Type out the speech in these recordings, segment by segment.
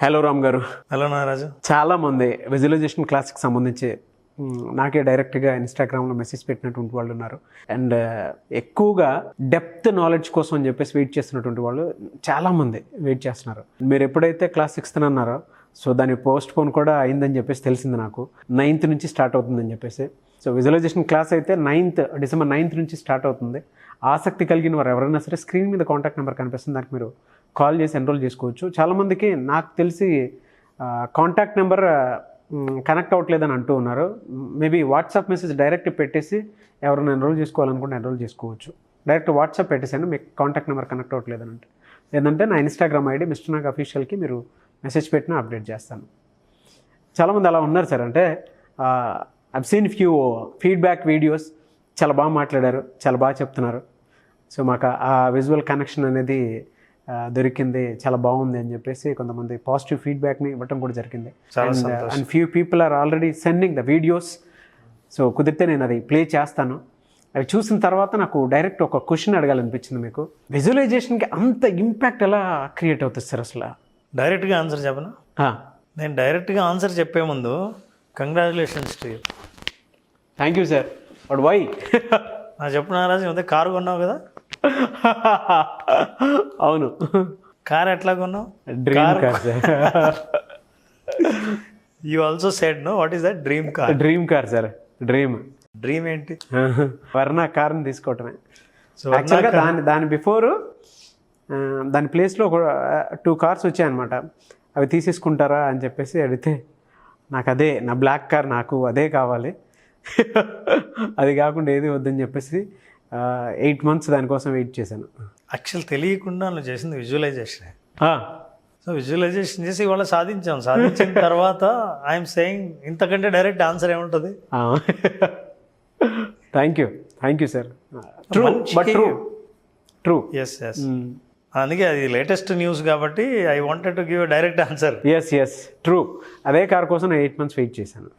Hello Ram గారు. Hello Nagaraju. చాలామంది visualisation క్లాస్కి సంబంధించి నాకే డైరెక్ట్గా ఇన్స్టాగ్రామ్లో మెసేజ్ పెట్టినటువంటి వాళ్ళు ఉన్నారు. అండ్ ఎక్కువగా డెప్త్ నాలెడ్జ్ కోసం అని చెప్పేసి వెయిట్ చేస్తున్నటువంటి వాళ్ళు చాలామంది వెయిట్ చేస్తున్నారు. మీరు ఎప్పుడైతే క్లాస్ 6th అన్నారో సో దాని పోస్ట్ పోన్ కూడా అయిందని చెప్పేసి తెలిసింది నాకు. 9th నుంచి స్టార్ట్ అవుతుందని చెప్పేసి. సో విజువలైజేషన్ క్లాస్ అయితే డిసెంబర్ 9th నుంచి స్టార్ట్ అవుతుంది. ఆసక్తి కలిగిన వారు ఎవరైనా సరే స్క్రీన్ మీద కాంటాక్ట్ నెంబర్ కనిపిస్తుంది, దానికి మీరు కాల్ చేసి ఎన్రోల్ చేసుకోవచ్చు. చాలామందికి నాకు తెలిసి కాంటాక్ట్ నెంబర్ కనెక్ట్ అవ్వట్లేదని అంటూ ఉన్నారు. మేబీ వాట్సాప్ మెసేజ్ డైరెక్ట్ పెట్టేసి ఎవరైనా ఎన్రోల్ చేసుకోవాలనుకుంటే ఎన్రోల్ చేసుకోవచ్చు. డైరెక్ట్ వాట్సాప్ పెట్టేసాను మీకు కాంటాక్ట్ నెంబర్ కనెక్ట్ అవ్వట్లేదని అంటే. లేదంటే నా ఇన్స్టాగ్రామ్ ఐడి మిస్టర్ నాగ్ అఫీషియల్కి మీరు మెసేజ్ పెట్టినా అప్డేట్ చేస్తాను. చాలామంది అలా ఉన్నారు సార్. అంటే I've seen few feedback videos, చాలా బాగా మాట్లాడారు, చాలా బాగా చెప్తున్నారు. సో మాకు ఆ విజువల్ కనెక్షన్ అనేది దొరికింది, చాలా బాగుంది అని చెప్పేసి కొంతమంది పాజిటివ్ ఫీడ్బ్యాక్ని ఇవ్వటం కూడా జరిగింది. And few people are already sending the videos. So కుదిరితే నేను అది ప్లే చేస్తాను. అవి చూసిన తర్వాత నాకు డైరెక్ట్ ఒక క్వశ్చన్ అడగాలనిపించింది. మీకు విజువలైజేషన్కి అంత ఇంపాక్ట్ ఎలా క్రియేట్ అవుతుంది సార్? అసలు డైరెక్ట్గా ఆన్సర్ చెప్పనా? నేను డైరెక్ట్గా ఆన్సర్ చెప్పే ముందు congratulations to you. Thank you sir. But why? నా చెప్పు నారాజు, అదే కారు కొన్నావు కదా? అవును. కార్ ఎట్లా కొన్నావు? Dream car sir. You also said no, what is that? Dream car. Dream car sir. Dream ఏంటి? వర్ణ కార్ని తీసుకోవటమే. సో యాక్చువల్గా దాని బిఫోర్ దాని ప్లేస్లో ఒక 2 కార్స్ వచ్చాయన్నమాట. అవి తీసేసుకుంటారా అని చెప్పేసి అడిగితే నాకు అదే, నా బ్లాక్ కార్ నాకు అదే కావాలి, అది కాకుండా ఏది వద్దని చెప్పేసి 8 months దానికోసం వెయిట్ చేశాను. యాక్చువల్ తెలియకుండా నువ్వు చేసింది విజువలైజేషన్. సో విజువలైజేషన్ చేసి ఇవాళ సాధించిన తర్వాత ఐఎమ్ సేయింగ్ ఇంతకంటే డైరెక్ట్ ఆన్సర్ ఏముంటుంది? Thank you sir. True. Yes. అందుకే అది లేటెస్ట్ న్యూస్ కాబట్టి I wanted to give direct answer. Yes true. అదే కార్ కోసం నేను 8 months వెయిట్ చేశాను.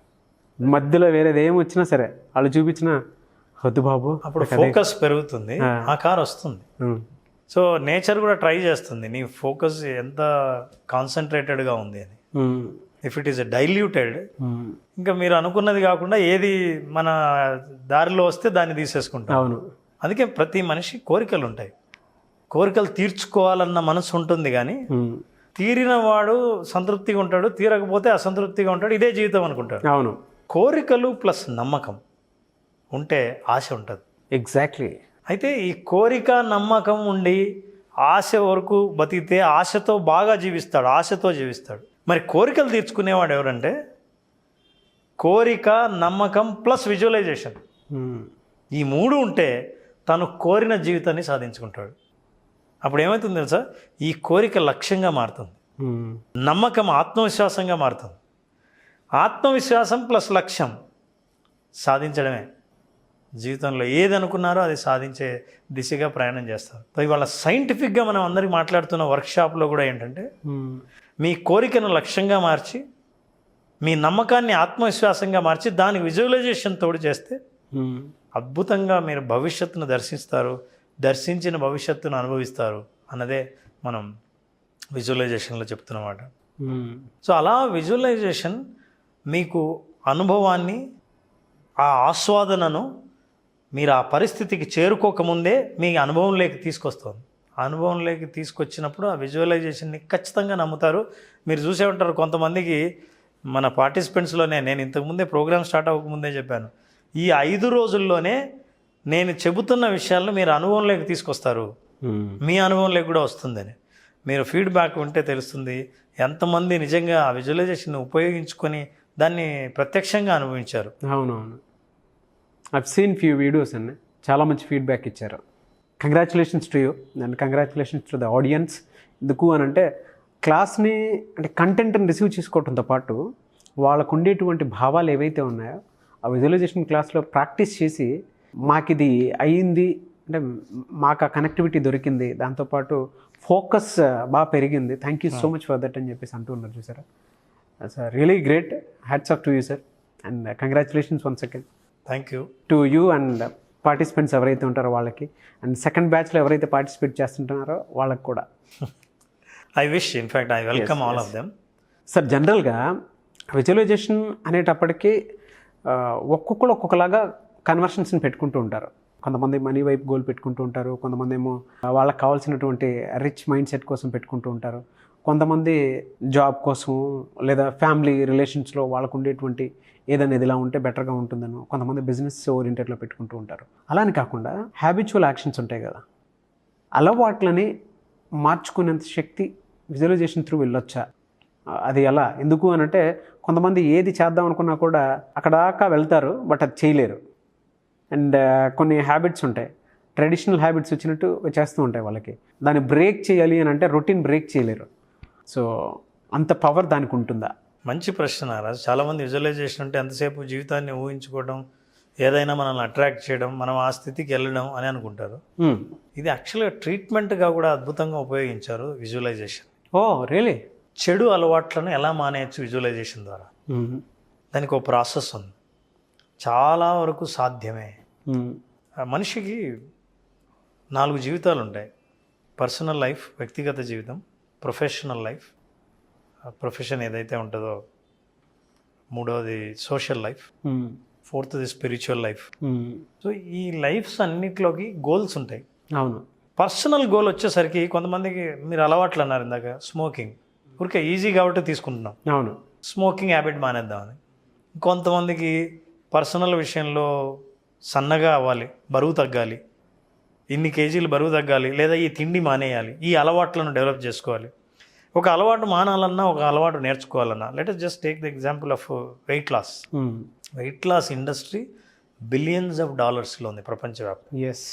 మధ్యలో వేరేది ఏం వచ్చినా సరే వాళ్ళు చూపించిన వద్దు బాబు, అప్పుడు ఫోకస్ పెరుగుతుంది, ఆ కార్ వస్తుంది. సో నేచర్ కూడా ట్రై చేస్తుంది నీ ఫోకస్ ఎంత కాన్సన్ట్రేటెడ్గా ఉంది అని. ఇఫ్ ఇట్ ఈస్ డైల్యూటెడ్, ఇంకా మీరు అనుకున్నది కాకుండా ఏది మన దారిలో వస్తే దాన్ని తీసేసుకుంటాం. అవును. అందుకే ప్రతి మనిషి కోరికలు ఉంటాయి. కోరికలు తీర్చుకోవాలన్న మనసు ఉంటుంది, కానీ తీరిన వాడు సంతృప్తిగా ఉంటాడు, తీరకపోతే అసంతృప్తిగా ఉంటాడు. ఇదే జీవితం అనుకుంటాడు. అవును. కోరికలు ప్లస్ నమ్మకం ఉంటే ఆశ ఉంటుంది. ఎగ్జాక్ట్లీ. అయితే ఈ కోరిక నమ్మకం ఉండి ఆశ వరకు బతికితే ఆశతో బాగా జీవిస్తాడు, ఆశతో జీవిస్తాడు. మరి కోరికలు తీర్చుకునేవాడు ఎవరంటే కోరిక, నమ్మకం ప్లస్ విజువలైజేషన్. ఈ 3 ఉంటే తను కోరిన జీవితాన్ని సాధించుకుంటాడు. అప్పుడు ఏమవుతుంది తెలుసా? ఈ కోరిక లక్ష్యంగా మారుతుంది, నమ్మకం ఆత్మవిశ్వాసంగా మారుతుంది. ఆత్మవిశ్వాసం ప్లస్ లక్ష్యం సాధించడమే. జీవితంలో ఏది అనుకున్నారో అది సాధించే దిశగా ప్రయాణం చేస్తారు. ఇవాళ సైంటిఫిక్గా మనం అందరికీ మాట్లాడుతున్న వర్క్షాప్లో కూడా ఏంటంటే మీ కోరికను లక్ష్యంగా మార్చి, మీ నమ్మకాన్ని ఆత్మవిశ్వాసంగా మార్చి, దానికి విజువలైజేషన్ తోడు చేస్తే అద్భుతంగా మీరు భవిష్యత్తును దర్శిస్తారు, దర్శించిన భవిష్యత్తును అనుభవిస్తారు అన్నదే మనం విజువలైజేషన్లో చెప్తున్నమాట. సో అలా విజువలైజేషన్ మీకు అనుభవాన్ని, ఆ ఆస్వాదనను మీరు ఆ పరిస్థితికి చేరుకోకముందే మీ అనుభవంలోకి తీసుకొస్తుంది. అనుభవంలోకి తీసుకొచ్చినప్పుడు ఆ విజువలైజేషన్ని ఖచ్చితంగా నమ్ముతారు. మీరు చూసే ఉంటారు కొంతమందికి, మన పార్టిసిపెంట్స్లోనే నేను ఇంతకుముందే ప్రోగ్రామ్ స్టార్ట్ అవ్వకముందే చెప్పాను, ఈ 5 రోజుల్లోనే నేను చెబుతున్న విషయాలను మీరు అనుభవంలోకి తీసుకొస్తారు, మీ అనుభవంలోకి కూడా వస్తుందని. మీరు ఫీడ్బ్యాక్ ఉంటే తెలుస్తుంది ఎంతమంది నిజంగా ఆ విజువలైజేషన్ ఉపయోగించుకొని దాన్ని ప్రత్యక్షంగా అనుభవించారు. అవునవును. ఐవ్ సీన్ ఫ్యూ వీడియోస్ అండి, చాలా మంచి ఫీడ్బ్యాక్ ఇచ్చారు. Congratulations to you and congratulations to the audience. ఎందుకు అని అంటే క్లాస్ని అంటే కంటెంట్ని రిసీవ్ చేసుకోవడంతో పాటు వాళ్ళకు ఉండేటువంటి భావాలు ఏవైతే ఉన్నాయో ఆ విజువలైజేషన్ క్లాస్లో ప్రాక్టీస్ చేసి మాకు ఇది అయ్యింది అంటే మాకు ఆ కనెక్టివిటీ దొరికింది, దాంతోపాటు ఫోకస్ బాగా పెరిగింది. Thank you so much for that అని చెప్పేసి అంటూ ఉన్నారు. చూసారా? Sir really great. Hats off to you sir and congratulations once again. Thank you to you and participants ఎవరైతే ఉంటారో వాళ్ళకి, అండ్ సెకండ్ బ్యాచ్లో ఎవరైతే పార్టిసిపేట్ చేస్తుంటున్నారో వాళ్ళకి కూడా. I wish, in fact I welcome all of them. Sir జనరల్గా విజువలైజేషన్ అనేటప్పటికీ ఒక్కొక్కరు ఒక్కొక్కలాగా కన్వర్షన్స్ని పెట్టుకుంటూ ఉంటారు. కొంతమంది మనీ వైపు గోల్ పెట్టుకుంటూ ఉంటారు, కొంతమంది ఏమో వాళ్ళకి కావాల్సినటువంటి రిచ్ మైండ్ సెట్ కోసం పెట్టుకుంటూ ఉంటారు, కొంతమంది జాబ్ కోసం లేదా ఫ్యామిలీ రిలేషన్స్లో వాళ్ళకు ఉండేటువంటి ఏదనేది ఇలా ఉంటే బెటర్గా ఉంటుందనో, కొంతమంది బిజినెస్ ఓరియంటెడ్లో పెట్టుకుంటూ ఉంటారు. అలా అని కాకుండా హ్యాబిచువల్ యాక్షన్స్ ఉంటాయి కదా, అలవాట్లని మార్చుకునేంత శక్తి విజువలైజేషన్ త్రూ వెళ్ళొచ్చా? అది ఎలా, ఎందుకు అని అంటే కొంతమంది ఏది చేద్దాం అనుకున్నా కూడా అక్కడ దాకా వెళ్తారు, బట్ అది చేయలేరు. అండ్ కొన్ని హ్యాబిట్స్ ఉంటాయి, ట్రెడిషనల్ హ్యాబిట్స్ వచ్చినట్టు చేస్తూ ఉంటాయి వాళ్ళకి. దాన్ని బ్రేక్ చేయాలి అని అంటే రొటీన్ బ్రేక్ చేయలేరు. సో అంత పవర్ దానికి ఉంటుందా? మంచి ప్రశ్న రాజు. చాలామంది విజువలైజేషన్ అంటే ఎంతసేపు జీవితాన్ని ఊహించుకోవడం, ఏదైనా మనల్ని అట్రాక్ట్ చేయడం, మనం ఆ స్థితికి వెళ్ళడం అని అనుకుంటారు. ఇది యాక్చువల్గా ట్రీట్మెంట్గా కూడా అద్భుతంగా ఉపయోగించారు విజువలైజేషన్. Oh really? చెడు అలవాట్లను ఎలా మానేయచ్చు విజువలైజేషన్ ద్వారా? దానికి ఒక ప్రాసెస్ ఉంది, చాలా వరకు సాధ్యమే. మనిషికి 4 జీవితాలు ఉంటాయి: పర్సనల్ లైఫ్, వ్యక్తిగత జీవితం, ప్రొఫెషనల్ లైఫ్, ప్రొఫెషన్ ఏదైతే ఉంటుందో, మూడవది సోషల్ లైఫ్, ఫోర్త్ది స్పిరిచువల్ లైఫ్. సో ఈ లైఫ్స్ అన్నిట్లోకి గోల్స్ ఉంటాయి. అవును. పర్సనల్ గోల్ వచ్చేసరికి కొంతమందికి మీరు అలవాట్లు అన్నారు ఇందాక, స్మోకింగ్ ఊరికే ఈజీ కాబట్టి తీసుకుంటున్నాం. అవును. స్మోకింగ్ హ్యాబిట్ మానేద్దామని. కొంతమందికి పర్సనల్ విషయంలో సన్నగా అవ్వాలి, బరువు తగ్గాలి, ఇన్ని కేజీలు బరువు తగ్గాలి, లేదా ఈ తిండి మానేయాలి, ఈ అలవాట్లను డెవలప్ చేసుకోవాలి. ఒక అలవాటు మానాలన్నా, ఒక అలవాటు నేర్చుకోవాలన్నా, let us just take the example of weight loss. Weight loss industry billions of డాలర్స్లో ఉంది ప్రపంచవ్యాప్తంగా. ఎస్.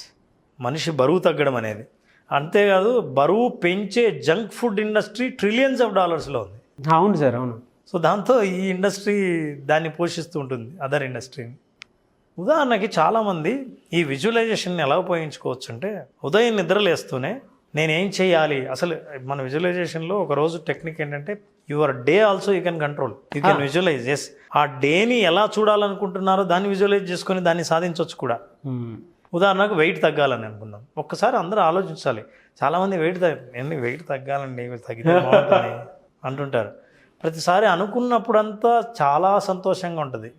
మనిషి బరువు తగ్గడం అనేది. అంతేకాదు, బరువు పెంచే junk food industry trillions of డాలర్స్లో ఉంది. అవును సార్, అవును. సో దాంతో ఈ ఇండస్ట్రీ దాన్ని పోషిస్తూ ఉంటుంది, అదర్ ఇండస్ట్రీని. ఉదాహరణకి చాలామంది ఈ విజువలైజేషన్ని ఎలా ఉపయోగించుకోవచ్చు అంటే, ఉదయం నిద్రలేస్తూనే నేనేం చేయాలి అసలు. మన విజువలైజేషన్లో ఒక రోజు టెక్నిక్ ఏంటంటే, your day also you can control, you can visualize. Yes, ఆ డేని ఎలా చూడాలనుకుంటున్నారో దాన్ని విజువలైజ్ చేసుకొని దాన్ని సాధించవచ్చు కూడా. ఉదాహరణకు వెయిట్ తగ్గాలని అనుకుందాం. ఒక్కసారి అందరూ ఆలోచించాలి. చాలామంది వెయిట్ తగ్గాలండి, తగ్గితే బాగుంటుంది అంటుంటారు. ప్రతిసారి అనుకున్నప్పుడంతా చాలా సంతోషంగా ఉంటుంది,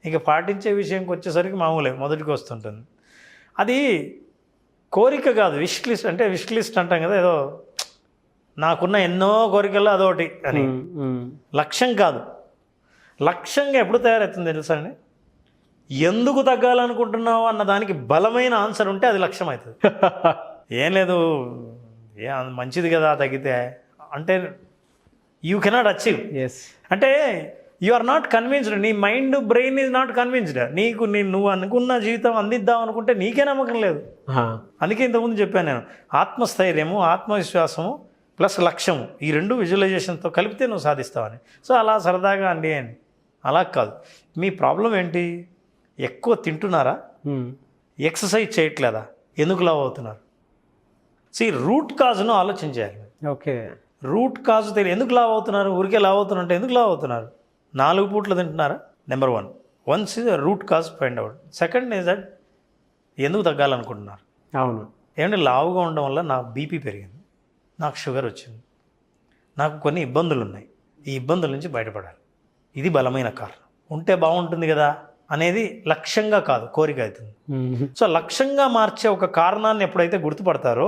ఇక పాటించే విషయంకి వచ్చేసరికి మామూలే మొదటికి వస్తుంటుంది. అది కోరిక కాదు, విష్ లిస్ట్. అంటే విష్ లిస్ట్ అంటాం కదా, ఏదో నాకున్న ఎన్నో కోరికల్లో అదొకటి అని. లక్ష్యం కాదు. లక్ష్యంగా ఎప్పుడు తయారవుతుంది తెలుసా అండి? ఎందుకు తగ్గాలనుకుంటున్నావు అన్న దానికి బలమైన ఆన్సర్ ఉంటే అది లక్ష్యం అవుతుంది. ఏం లేదు, మంచిది కదా తగ్గితే అంటే యూ కెనాట్ అచీవ్. అంటే యు ఆర్ నాట్ కన్విన్స్డ్. నీ mind, brain is not convinced. నువ్వు అనుకున్న జీవితం అందిద్దాం అనుకుంటే నీకే నమ్మకం లేదు. అందుకే ఇంతకుముందు చెప్పాను నేను, ఆత్మస్థైర్యము, ఆత్మవిశ్వాసము ప్లస్ లక్ష్యము, ఈ 2 విజువలైజేషన్తో కలిపితే నువ్వు సాధిస్తావని. సో అలా సరదాగా అండి అని అలా కాదు. మీ ప్రాబ్లం ఏంటి? ఎక్కువ తింటున్నారా? ఎక్సర్సైజ్ చేయట్లేదా? ఎందుకు లావ్ అవుతున్నారు? రూట్ కాజ్ను ఆలోచించాలి. ఓకే, రూట్ కాజ్ తెలియదు. ఎందుకు లావ్ అవుతున్నారు? ఊరికే లావ్ అవుతున్నారు అంటే ఎందుకు లావ్ అవుతున్నారు? 4 పూట్లు తింటున్నారా? Number 1. Once is root cause find out. Second is that ఎందుకు తగ్గాలనుకుంటున్నారు? అవును. ఏమంటే లావుగా ఉండడం వల్ల నాకు బీపీ పెరిగింది, నాకు షుగర్ వచ్చింది, నాకు కొన్ని ఇబ్బందులు ఉన్నాయి, ఈ ఇబ్బందుల నుంచి బయటపడాలి. ఇది బలమైన కారణం. ఉంటే బాగుంటుంది కదా అనేది లక్ష్యంగా కాదు, కోరిక అవుతుంది. సో లక్ష్యంగా మార్చే ఒక కారణాన్ని ఎప్పుడైతే గుర్తుపడతారో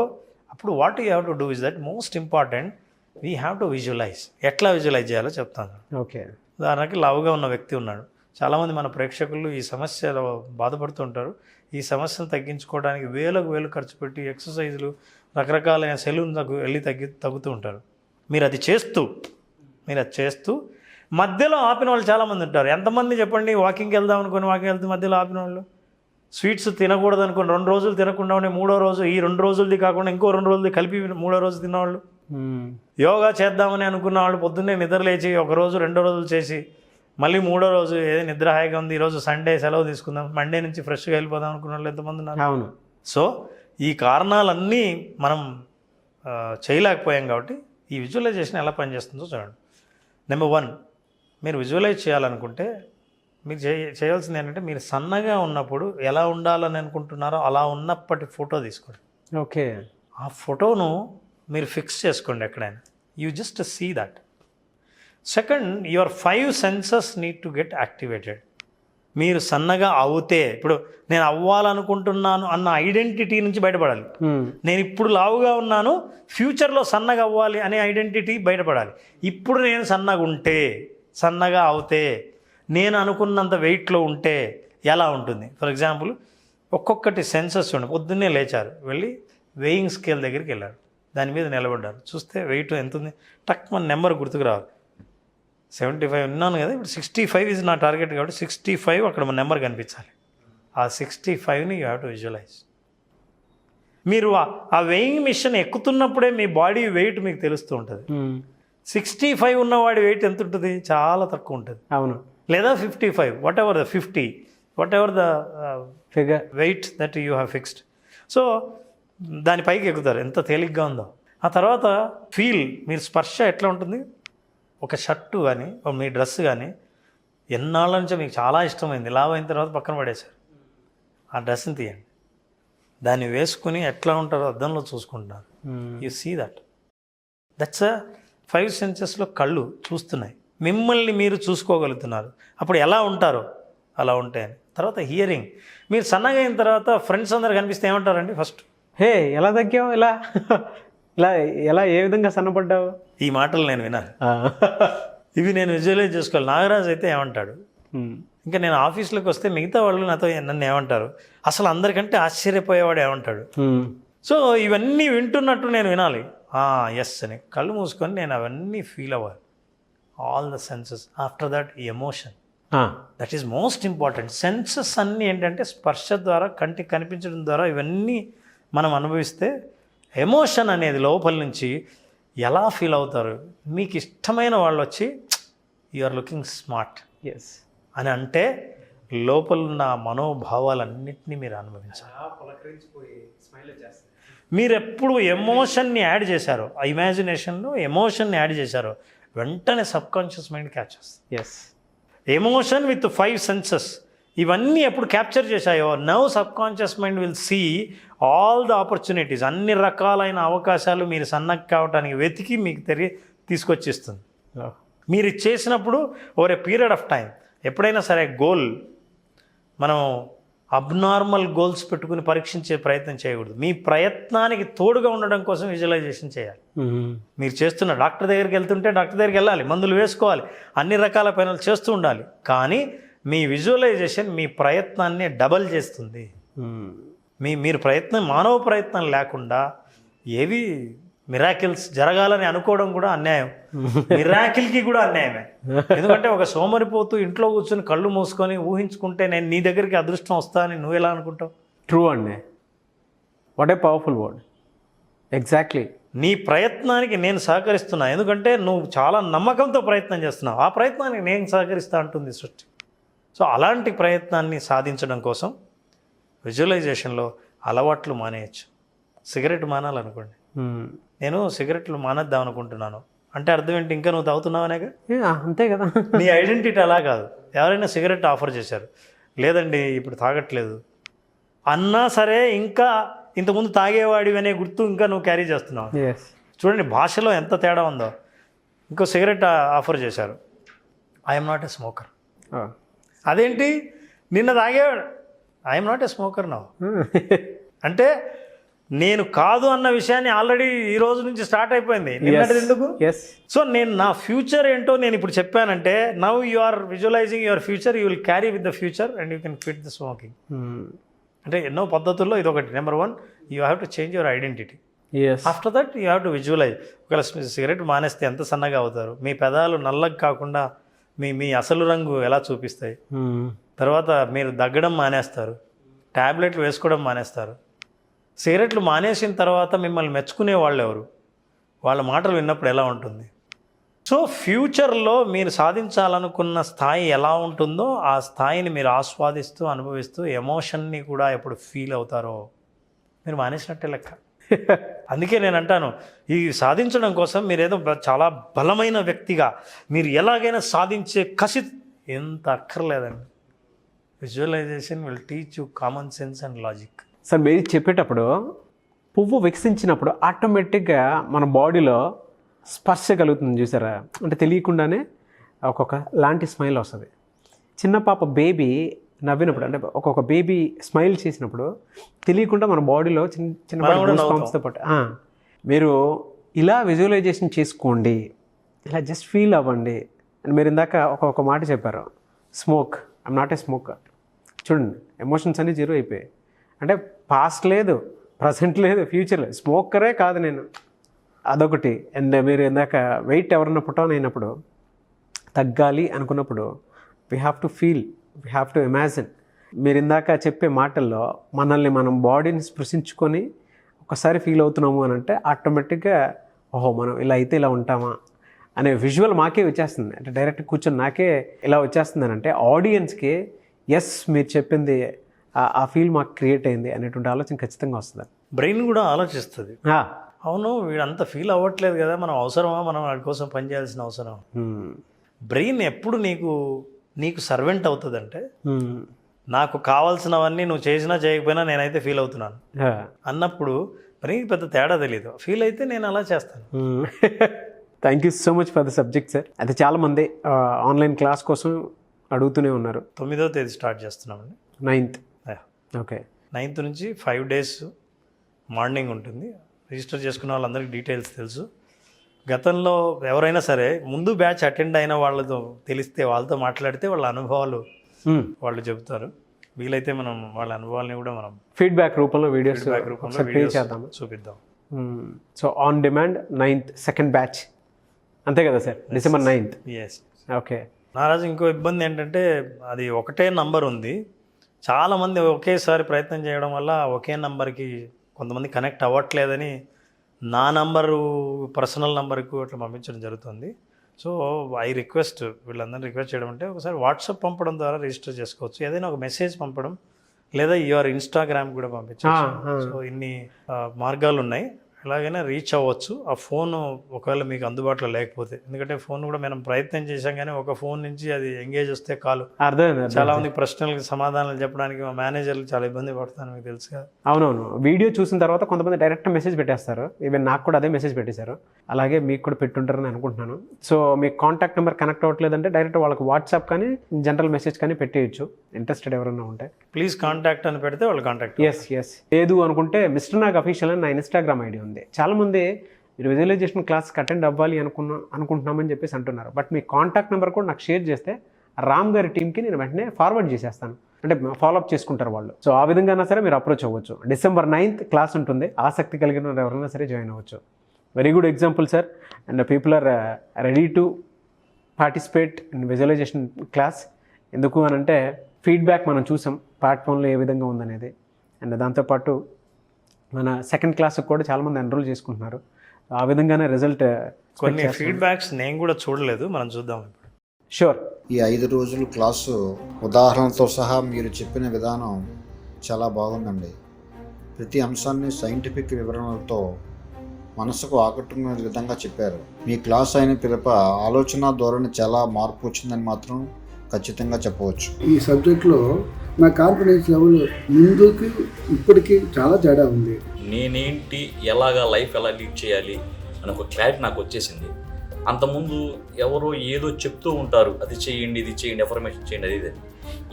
అప్పుడు what you have to do is that most important, we have to visualize. ఎట్లా విజువలైజ్ చేయాలో చెప్తాను. ఓకే. ఉదాహరణకి లావుగా ఉన్న వ్యక్తి ఉన్నాడు. చాలామంది మన ప్రేక్షకులు ఈ సమస్యలో బాధపడుతూ ఉంటారు. ఈ సమస్యను తగ్గించుకోవడానికి వేలు ఖర్చు పెట్టి ఎక్సర్సైజులు, రకరకాలైన సెలూన్లకు వెళ్ళి తగ్గుతూ ఉంటారు. మీరు అది చేస్తూ మధ్యలో ఆపిన వాళ్ళు చాలామంది ఉంటారు. ఎంతమంది చెప్పండి? వాకింగ్కి వెళ్దాం అనుకుని వాకింగ్ వెళ్తే మధ్యలో ఆపిన వాళ్ళు. స్వీట్స్ తినకూడదు అనుకుని 2 రోజులు తినకుండా ఉండే 3వ రోజు ఈ 2 రోజులది కాకుండా ఇంకో 2 రోజులది కలిపి 3వ రోజు తిన్నవాళ్ళు. యోగా చేద్దామని అనుకున్న వాళ్ళు పొద్దున్నే నిద్ర లేచి 1 రోజు 2 రోజులు చేసి మళ్ళీ 3వ రోజు ఏదో నిద్ర హాయిగా ఉంది, ఈరోజు సండే సెలవు తీసుకుందాం, మండే నుంచి ఫ్రెష్గా వెళ్ళిపోదాం అనుకున్న వాళ్ళు ఎంతమంది ఉన్నారు? అవును. సో ఈ కారణాలన్నీ మనం చేయలేకపోయాం కాబట్టి ఈ విజువలైజేషన్ ఎలా పనిచేస్తుందో చూడండి. నెంబర్ 1, మీరు విజువలైజ్ చేయాలనుకుంటే మీరు చేయవలసింది ఏంటంటే, మీరు సన్నగా ఉన్నప్పుడు ఎలా ఉండాలని అనుకుంటున్నారో అలా ఉన్నప్పటి ఫోటో తీసుకోండి. ఓకే. ఆ ఫోటోను మీరు ఫిక్స్ చేసుకోండి ఎక్కడైనా. You just see that. Second, your 5 senses need to get activated. మీరు సన్నగా అవుతే, ఇప్పుడు నేను అవ్వాలనుకుంటున్నాను అన్న ఐడెంటిటీ నుంచి బయటపడాలి. నేను ఇప్పుడు లావుగా ఉన్నాను, ఫ్యూచర్లో సన్నగా అవ్వాలి అనే ఐడెంటిటీ బయటపడాలి. ఇప్పుడు నేను సన్నగా అవుతే, నేను అనుకున్నంత వెయిట్లో ఉంటే ఎలా ఉంటుంది? ఫర్ ఎగ్జాంపుల్, ఒక్కొక్కటి సెన్సెస్ ఉండి పొద్దున్నే లేచారు, వెళ్ళి వెయింగ్ స్కేల్ దగ్గరికి వెళ్ళారు, దాని మీద నిలబడ్డారు, చూస్తే వెయిట్ ఎంత ఉంది, టక్ మన నెంబర్ గుర్తుకు రావాలి. 75 ఉన్నాను కదా, ఇప్పుడు 65 ఈజ్ నా టార్గెట్ కాబట్టి 65 అక్కడ మన నెంబర్ కనిపించాలి. ఆ 65ని యూ హ్యావ్ టు విజువలైజ్. మీరు ఆ వెయింగ్ మిషన్ ఎక్కుతున్నప్పుడే మీ బాడీ వెయిట్ మీకు తెలుస్తూ ఉంటుంది. 65 ఉన్నవాడి వెయిట్ ఎంత ఉంటుంది? చాలా తక్కువ ఉంటుంది. అవును. లేదా 55, whatever the 50, whatever the figure weight that you have fixed. So దానిపైకి ఎక్కుతారు, ఎంత తేలిగ్గా ఉందో. ఆ తర్వాత మీరు స్పర్శ ఎట్లా ఉంటుంది? ఒక షర్టు కానీ మీ డ్రెస్ కానీ ఎన్నాళ్ళ నుంచో మీకు చాలా ఇష్టమైంది, లావ్ అయిన తర్వాత పక్కన పడేశారు. ఆ డ్రెస్ని తీయండి, దాన్ని వేసుకుని ఎట్లా ఉంటారో అద్దంలో చూసుకుంటున్నారు. యు సీ దట్స్ 5 సెన్సెస్లో కళ్ళు చూస్తున్నాయి, మిమ్మల్ని మీరు చూసుకోగలుగుతున్నారు. అప్పుడు ఎలా ఉంటారో అలా ఉంటాయని. తర్వాత హియరింగ్, మీరు సన్నగా అయిన తర్వాత ఫ్రెండ్స్ అందరు కనిపిస్తే ఏమంటారండి? ఫస్ట్, హే ఎలా తగ్గావు, ఇలా ఇలా ఎలా ఏ విధంగా సన్నపడ్డావు? ఈ మాటలు నేను వినాలి, ఇవి నేను విజువలైజ్ చేసుకోవాలి. నాగరాజు అయితే ఏమంటాడు? ఇంకా నేను ఆఫీస్లోకి వస్తే మిగతా వాళ్ళు నన్ను ఏమంటారు? అసలు అందరికంటే ఆశ్చర్యపోయేవాడు ఏమంటాడు? సో ఇవన్నీ వింటున్నట్టు నేను వినాలి. ఎస్ అని కళ్ళు మూసుకొని నేను అవన్నీ ఫీల్ అవ్వాలి. All the senses. After that emotion, that is most important. Senses అన్నీ ఏంటంటే స్పర్శ ద్వారా, కంటికి కనిపించడం ద్వారా ఇవన్నీ మనం అనుభవిస్తే ఎమోషన్ అనేది లోపల నుంచి ఎలా ఫీల్ అవుతారు? మీకు ఇష్టమైన వాళ్ళు వచ్చి you are looking smart yes అని అంటే లోపల ఉన్న మనోభావాలన్నింటినీ మీరు అనుభవించాలి. మీరు ఎప్పుడు ఎమోషన్ని యాడ్ చేశారో, ఆ ఇమాజినేషన్లో ఎమోషన్ని యాడ్ చేశారో, వెంటనే సబ్కాన్షియస్ మైండ్ క్యాచ్ చేస్తుంది. ఎస్ ఎమోషన్ విత్ 5 సెన్సెస్ ఇవన్నీ ఎప్పుడు క్యాప్చర్ చేశాయో, now subconscious mind will see all the opportunities, అన్ని రకాలైన అవకాశాలు మీరు సన్నగా కావడానికి వెతికి మీకు తీసుకొచ్చిస్తుంది. మీరు చేసినప్పుడు over a period of time, ఎప్పుడైనా సరే గోల్ మనం అబ్నార్మల్ గోల్స్ పెట్టుకుని పరీక్షించే ప్రయత్నం చేయకూడదు. మీ ప్రయత్నానికి తోడుగా ఉండడం కోసం విజువలైజేషన్ చేయాలి. మీరు చేస్తున్న డాక్టర్ దగ్గరికి వెళ్తుంటే డాక్టర్ దగ్గరికి వెళ్ళాలి, మందులు వేసుకోవాలి, అన్ని రకాల పనులు చేస్తూ ఉండాలి. కానీ మీ విజువలైజేషన్ మీ ప్రయత్నాన్ని డబల్ చేస్తుంది. మీరు మానవ ప్రయత్నం లేకుండా ఏవి మిరాకిల్స్ జరగాలని అనుకోవడం కూడా అన్యాయం, మిరాకిల్కి కూడా అన్యాయమే. ఎందుకంటే ఒక సోమరిపోతూ ఇంట్లో కూర్చొని కళ్ళు మూసుకొని ఊహించుకుంటే నేను నీ దగ్గరికి అదృష్టం వస్తా అని నువ్వు ఎలా అనుకుంటావు? ట్రూ అండి, what a powerful word. Exactly. నీ ప్రయత్నానికి నేను సహకరిస్తున్నా, ఎందుకంటే నువ్వు చాలా నమ్మకంతో ప్రయత్నం చేస్తున్నావు, ఆ ప్రయత్నానికి నేను సహకరిస్తా అంటుంది సృష్టి. సో అలాంటి ప్రయత్నాన్ని సాధించడం కోసం విజువలైజేషన్లో అలవాట్లు మానేయచ్చు. సిగరెట్ మానాలనుకోండి, నేను సిగరెట్లు మానేద్దాం అనుకుంటున్నాను అంటే అర్థం ఏంటి? ఇంకా నువ్వు తాగుతున్నావనేగా, అంతే కదా. నీ ఐడెంటిటీ అలా కాదు. ఎవరైనా సిగరెట్ ఆఫర్ చేశారు, లేదండి ఇప్పుడు తాగట్లేదు అన్నా సరే, ఇంకా ఇంతకుముందు తాగేవాడివి అనే గుర్తు ఇంకా నువ్వు క్యారీ చేస్తున్నావు. చూడండి భాషలో ఎంత తేడా ఉందో. ఇంకో సిగరెట్ ఆఫర్ చేశారు, ఐఎమ్ నాట్ ఎ స్మోకర్. అదేంటి నిన్న తాగేవాడు, I'm not a smoker now అంటే నేను కాదు అన్న విషయాన్ని ఆల్రెడీ ఈ రోజు నుంచి స్టార్ట్ అయిపోయింది. నిన్నటి ఎందుకు? సో నేను నా ఫ్యూచర్ ఏంటో నేను ఇప్పుడు చెప్పానంటే, now you are visualizing your future, you will carry with the future and you can quit the smoking. అంటే ఎన్నో పద్ధతుల్లో ఇదొకటి. Number 1, you have to change your identity. After that you have to visualize. ఒకవేళ cigarette మానేస్తే ఎంత సన్నగా అవుతారు, మీ పెదాలు నల్లగా కాకుండా మీ అసలు రంగు ఎలా చూపిస్తాయి. తర్వాత మీరు దగ్గడం మానేస్తారు, ట్యాబ్లెట్లు వేసుకోవడం మానేస్తారు. సిగరెట్లు మానేసిన తర్వాత మిమ్మల్ని మెచ్చుకునే వాళ్ళు ఎవరు? వాళ్ళ మాటలు విన్నప్పుడు ఎలా ఉంటుంది? సో ఫ్యూచర్లో మీరు సాధించాలనుకున్న స్థాయి ఎలా ఉంటుందో ఆ స్థాయిని మీరు ఆస్వాదిస్తూ అనుభవిస్తూ ఎమోషన్ని కూడా ఎప్పుడు ఫీల్ అవుతారో మీరు మానేసినట్టే లెక్క. అందుకే నేను అంటాను, ఈ సాధించడం కోసం మీరు ఏదో చాలా బలమైన వ్యక్తిగా మీరు ఎలాగైనా సాధించే కసి ఎంత అక్కర్లేదండి. Visualization will teach you common sense and logic. Sir మీరు చెప్పేటప్పుడు పువ్వు వికసించినప్పుడు ఆటోమేటిక్గా మన బాడీలో స్పర్శ కలుగుతుంది చూసారా, అంటే తెలియకుండానే ఒక్కొక్క లాంటి స్మైల్ వస్తుంది. చిన్న పాప బేబీ నవ్వినప్పుడు, అంటే ఒక్కొక్క బేబీ స్మైల్ చేసినప్పుడు తెలియకుండా మన బాడీలో చిన్న పాంప్స్తో పాటు మీరు ఇలా విజువలైజేషన్ చేసుకోండి, ఇలా జస్ట్ ఫీల్ అవ్వండి. అండ్ మీరు ఇందాక ఒక మాట చెప్పారు, smoke, I'm not a smoker. చూడండి, ఎమోషన్స్ అన్నీ జీరో అయిపోయాయి. అంటే పాస్ట్ లేదు, ప్రజెంట్ లేదు, ఫ్యూచర్ లేదు, స్మోకరే కాదు నేను, అదొకటి. అండ్ మీరు ఇందాక వెయిట్ ఎవరన్నా పుట్టౌన్ అయినప్పుడు తగ్గాలి అనుకున్నప్పుడు we have to feel, we have to imagine. మీరు ఇందాక చెప్పే మాటల్లో మనల్ని మనం బాడీని స్పృశించుకొని ఒకసారి ఫీల్ అవుతున్నాము అని అంటే ఆటోమేటిక్గా ఓహో మనం ఇలా అయితే ఇలా ఉంటామా అనే విజువల్ మాకే వచ్చేస్తుంది. అంటే డైరెక్ట్ కూర్చొని నాకే ఇలా వచ్చేస్తుంది అని అంటే ఆడియన్స్కి ఎస్ మీరు చెప్పింది ఆ ఫీల్ మాకు క్రియేట్ అయింది అనేటువంటి ఆలోచన ఖచ్చితంగా వస్తుంది. బ్రెయిన్ కూడా ఆలోచిస్తుంది, అవును వీడంతా ఫీల్ అవ్వట్లేదు కదా, మనం అవసరమా, మనం వాడి కోసం పనిచేయాల్సిన అవసరం. బ్రెయిన్ ఎప్పుడు నీకు సర్వెంట్ అవుతుందంటే, నాకు కావాల్సినవన్నీ నువ్వు చేసినా చేయకపోయినా నేనైతే ఫీల్ అవుతున్నాను అన్నప్పుడు బ్రెయిన్ పెద్ద తేడా తెలియదు. ఫీల్ అయితే నేను అలా చేస్తాను. Thank you so much for the subject sir. అయితే చాలామంది ఆన్లైన్ క్లాస్ కోసం అడుగుతూనే ఉన్నారు. 9వ తేదీ స్టార్ట్ చేస్తున్నామండి. 9th. ఓకే. 9th నుంచి 5 days మార్నింగ్ ఉంటుంది. రిజిస్టర్ చేసుకున్న వాళ్ళందరికీ డీటెయిల్స్ తెలుసు. గతంలో ఎవరైనా సరే ముందు బ్యాచ్ అటెండ్ అయిన వాళ్ళతో తెలిస్తే వాళ్ళతో మాట్లాడితే వాళ్ళ అనుభవాలు వాళ్ళు చెబుతారు. వీలైతే మనం వాళ్ళ అనుభవాలని కూడా మనం ఫీడ్బ్యాక్ రూపంలో వీడియోస్ చూపిద్దాం. So on demand 9th second batch, అంతే కదా sir? December 9th. Yes. Okay. నారాజు ఇంకో ఇబ్బంది ఏంటంటే అది ఒకటే నంబర్ ఉంది. చాలామంది ఒకేసారి ప్రయత్నం చేయడం వల్ల ఒకే నంబర్కి కొంతమంది కనెక్ట్ అవ్వట్లేదని నా నంబరు పర్సనల్ నంబర్కు అట్లా పంపించడం జరుగుతుంది. సో ఐ రిక్వెస్ట్, వీళ్ళందరినీ రిక్వెస్ట్ చేయడం అంటే ఒకసారి వాట్సాప్ పంపడం ద్వారా రిజిస్టర్ చేసుకోవచ్చు, ఏదైనా ఒక మెసేజ్ పంపడం, లేదా యువర్ ఇన్స్టాగ్రామ్ కూడా పంపించవచ్చు. సో ఇన్ని మార్గాలు ఉన్నాయి, ఎలాగైనా రీచ్ అవ్వచ్చు. ఆ ఫోన్ ఒకవేళ మీకు అందుబాటులో లేకపోతే, ఎందుకంటే ఫోన్ కూడా మనం ప్రయత్నం చేశాం కానీ ఒక ఫోన్ నుంచి అది ఎంగేజ్ వస్తే కాలు చాలా మంది ప్రశ్నలకు సమాధానాలు చెప్పడానికి మా మేనేజర్లు చాలా ఇబ్బంది పడతాను, మీకు తెలుసు కదా. అవునవును, వీడియో చూసిన తర్వాత కొంతమంది డైరెక్ట్ మెసేజ్ పెట్టేస్తారు. ఈవెన్ నాకు కూడా అదే మెసేజ్ పెట్టేశారు, అలాగే మీకు కూడా పెట్టుంటారని అనుకుంటున్నాను. సో మీకు కాంటాక్ట్ నెంబర్ కనెక్ట్ అవ్వట్లేదంటే డైరెక్ట్ వాళ్ళకి వాట్సాప్ కానీ జనరల్ మెసేజ్ కానీ పెట్టేయచ్చు, ఇంట్రెస్టెడ్ ఎవరైనా ఉంటే. ప్లీజ్ కాంటాక్ట్ అని పెడితే వాళ్ళు కాంటాక్ట్. ఎస్. లేదు అనుకుంటే మిస్టర్ నాగ్ అఫీషియల్ అని నా ఇన్స్టాగ్రామ్ ఐడి ఉంది. చాలామంది మీరు విజువలైజేషన్ క్లాస్కి అటెండ్ అవ్వాలి అనుకుంటున్నామని చెప్పేసి అంటున్నారు. బట్ మీ కాంటాక్ట్ నెంబర్ కూడా నాకు షేర్ చేస్తే రామ్ గారి టీంకి నేను వెంటనే ఫార్వర్డ్ చేసేస్తాను, అంటే ఫాలోఅప్ చేసుకుంటారు వాళ్ళు. సో ఆ విధంగా సరే మీరు అప్రోచ్ అవ్వచ్చు. December 9th క్లాస్ ఉంటుంది, ఆసక్తి కలిగిన ఎవరైనా సరే జాయిన్ అవ్వచ్చు. Very good example sir. And people are ready to participate in visualization class. ఎందుకు అని అంటే ఫీడ్బ్యాక్ మనం చూసాం ప్లాట్ఫామ్లో ఏ విధంగా ఉందనేది. అండ్ దాంతోపాటు మన సెకండ్ క్లాస్కి కూడా చాలామంది ఎన్రోల్ చేసుకుంటున్నారు. ఆ విధంగానే రిజల్ట్ కొన్ని ఫీడ్బ్యాక్స్ నేను కూడా చూడలేదు, మనం చూద్దాం ఇప్పుడు. షూర్. ఈ 5 రోజులు క్లాసు ఉదాహరణతో సహా మీరు చెప్పిన విధానం చాలా బాగుందండి. ప్రతి అంశాన్ని సైంటిఫిక్ వివరణలతో మనసుకు ఆకట్టుకునే విధంగా చెప్పారు. మీ క్లాస్ అయిన పిదప ఆలోచన ధోరణి చాలా మార్పు వచ్చిందని మాత్రం ఖచ్చితంగా చెప్పవచ్చు. ఈ సబ్జెక్ట్లో నా కాన్ఫిడెన్స్ లెవెల్ ముందుకి ఇప్పటికీ చాలా తేడా ఉంది. నేనేంటి, ఎలాగా లైఫ్ ఎలా లీడ్ చేయాలి అని ఒక క్లారిటీ నాకు వచ్చేసింది. అంతకుముందు ఎవరో ఏదో చెప్తూ ఉంటారు, అది చేయండి, ఇది చేయండి, ఎఫర్మేషన్ చేయండి, అది ఇది.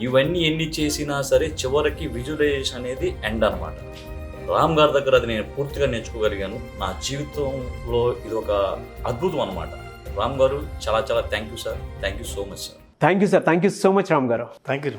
ఇవన్నీ ఎన్ని చేసినా సరే చివరికి విజువలైజేషన్ అనేది ఎండ్ అనమాట. రామ్ గారి దగ్గర అది నేను పూర్తిగా నేర్చుకోగలిగాను. నా జీవితంలో ఇది ఒక అద్భుతం అనమాట. రామ్ గారు చాలా చాలా thank you sir. Thank you so much sir. Thank you sir. Thank you so much Ram garu. Thank you.